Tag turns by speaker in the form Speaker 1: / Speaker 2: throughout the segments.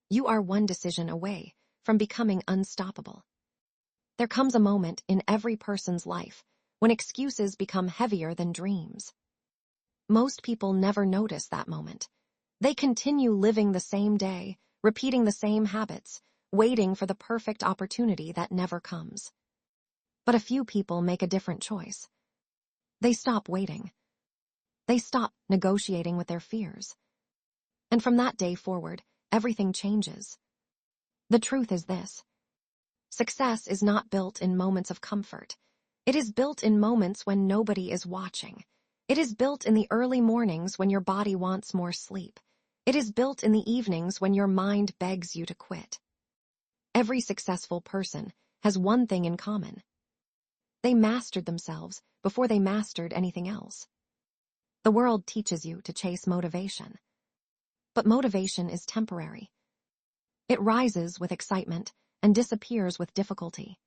Speaker 1: You are one decision away from becoming unstoppable. There comes a moment in every person's life when excuses become heavier than dreams. Most people never notice that moment. They continue living the same day, repeating the same habits, waiting for the perfect opportunity that never comes. But a few people make a different choice. They stop waiting. They stop negotiating with their fears. And from that day forward, everything changes. The truth is this: success is not built in moments of comfort. It is built in moments when nobody is watching. It is built in the early mornings when your body wants more sleep. It is built in the evenings when your mind begs you to quit. Every successful person has one thing in common. They mastered themselves before they mastered anything else. The world teaches you to chase motivation. But motivation is temporary. It rises with excitement and disappears with difficulty.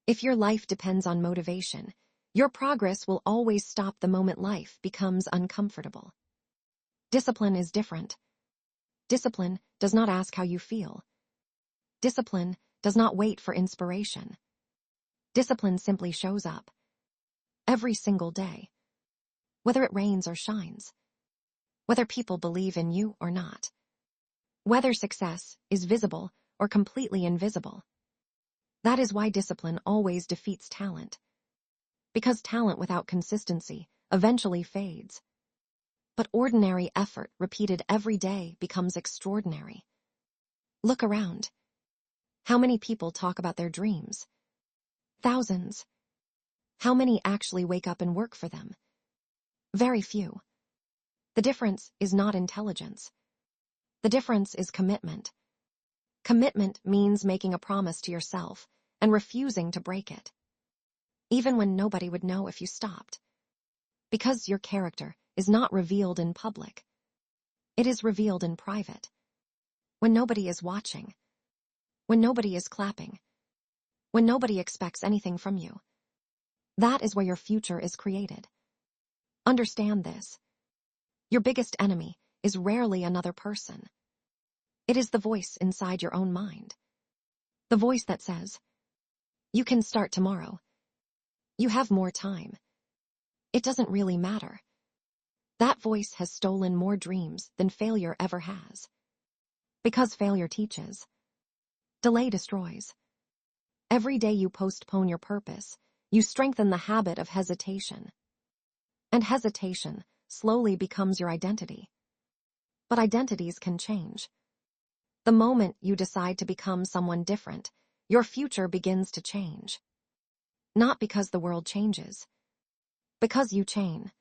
Speaker 1: If your life depends on motivation, your progress will always stop the moment life becomes uncomfortable. Discipline is different. Discipline does not ask how you feel. Discipline does not wait for inspiration. Discipline simply shows up. Every single day. Whether it rains or shines. Whether people believe in you or not. Whether success is visible or completely invisible. That is why discipline always defeats talent. Because talent without consistency eventually fades. But ordinary effort repeated every day becomes extraordinary. Look around. How many people talk about their dreams? Thousands. How many actually wake up and work for them? Very few. The difference is not intelligence. The difference is commitment. Commitment means making a promise to yourself and refusing to break it. Even when nobody would know if you stopped. Because your character is not revealed in public. It is revealed in private. When nobody is watching. When nobody is clapping. When nobody expects anything from you. That is where your future is created. Understand this. Your biggest enemy is rarely another person. It is the voice inside your own mind. The voice that says, "You can start tomorrow. You have more time. It doesn't really matter." That voice has stolen more dreams than failure ever has. Because failure teaches. Delay destroys. Every day you postpone your purpose, you strengthen the habit of hesitation. And hesitation slowly becomes your identity. But identities can change. The moment you decide to become someone different, your future begins to change. Not because the world changes. Because you change.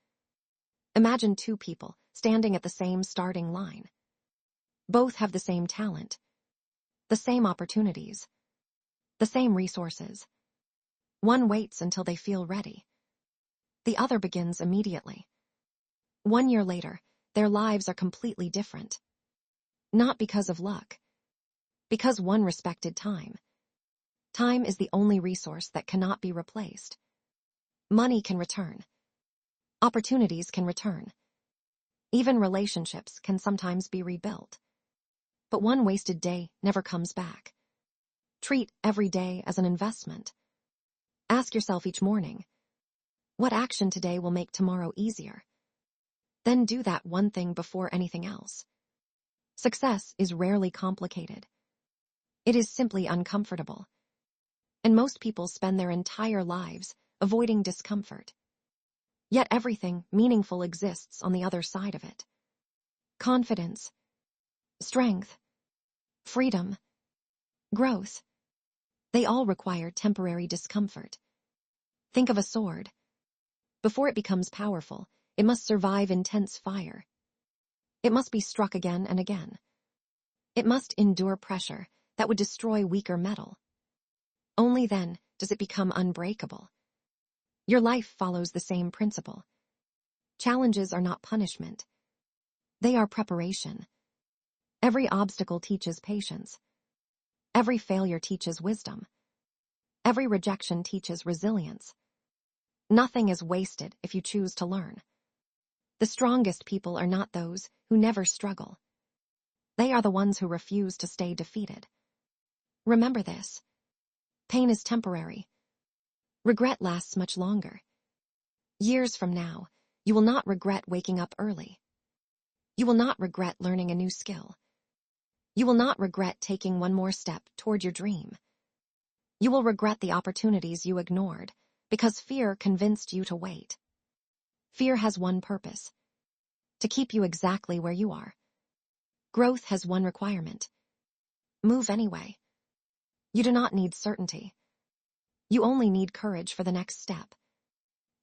Speaker 1: Imagine two people standing at the same starting line. Both have the same talent. The same opportunities. The same resources. One waits until they feel ready. The other begins immediately. 1 year later, their lives are completely different. Not because of luck. Because one respected time. Time is the only resource that cannot be replaced. Money can return. Opportunities can return. Even relationships can sometimes be rebuilt. But one wasted day never comes back. Treat every day as an investment. Ask yourself each morning, what action today will make tomorrow easier? Then do that one thing before anything else. Success is rarely complicated. It is simply uncomfortable. And most people spend their entire lives avoiding discomfort. Yet everything meaningful exists on the other side of it. Confidence, strength, freedom, growth. They all require temporary discomfort. Think of a sword. Before it becomes powerful, it must survive intense fire. It must be struck again and again. It must endure pressure that would destroy weaker metal. Only then does it become unbreakable. Your life follows the same principle. Challenges are not punishment. They are preparation. Every obstacle teaches patience. Every failure teaches wisdom. Every rejection teaches resilience. Nothing is wasted if you choose to learn. The strongest people are not those who never struggle. They are the ones who refuse to stay defeated. Remember this. Pain is temporary. Regret lasts much longer. Years from now, you will not regret waking up early. You will not regret learning a new skill. You will not regret taking one more step toward your dream. You will regret the opportunities you ignored because fear convinced you to wait. Fear has one purpose: to keep you exactly where you are. Growth has one requirement: move anyway. You do not need certainty. You only need courage for the next step.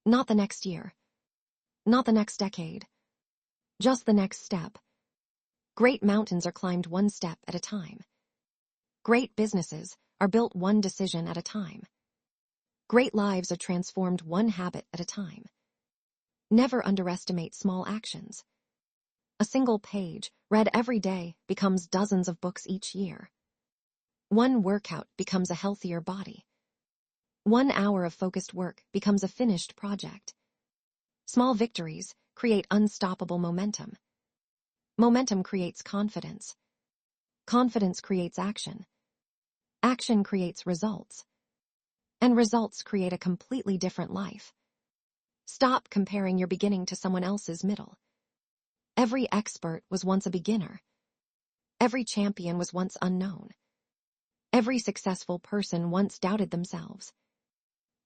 Speaker 1: Not the next year. Not the next decade. Just the next step. Great mountains are climbed one step at a time. Great businesses are built one decision at a time. Great lives are transformed one habit at a time. Never underestimate small actions. A single page, read every day, becomes dozens of books each year. One workout becomes a healthier body. 1 hour of focused work becomes a finished project. Small victories create unstoppable momentum. Momentum creates confidence. Confidence creates action. Action creates results. And results create a completely different life. Stop comparing your beginning to someone else's middle. Every expert was once a beginner. Every champion was once unknown. Every successful person once doubted themselves.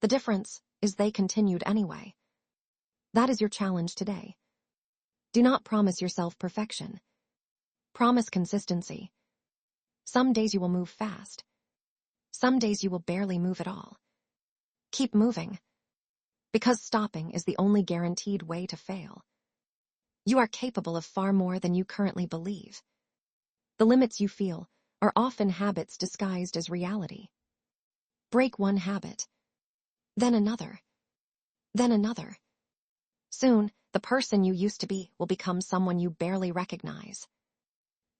Speaker 1: The difference is they continued anyway. That is your challenge today. Do not promise yourself perfection. Promise consistency. Some days you will move fast. Some days you will barely move at all. Keep moving. Because stopping is the only guaranteed way to fail. You are capable of far more than you currently believe. The limits you feel are often habits disguised as reality. Break one habit. Then another. Then another. Soon, the person you used to be will become someone you barely recognize.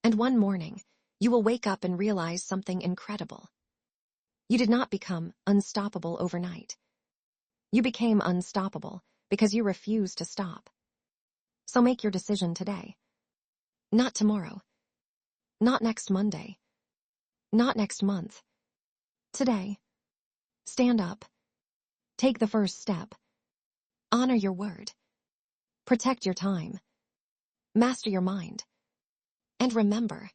Speaker 1: And one morning, you will wake up and realize something incredible. You did not become unstoppable overnight. You became unstoppable because you refused to stop. So make your decision today. Not tomorrow. Not next Monday. Not next month. Today. Stand up. Take the first step. Honor your word. Protect your time. Master your mind. And remember,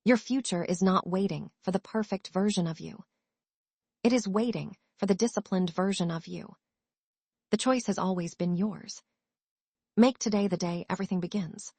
Speaker 1: your future is not waiting for the perfect version of you. It is waiting for the disciplined version of you. The choice has always been yours. Make today the day everything begins.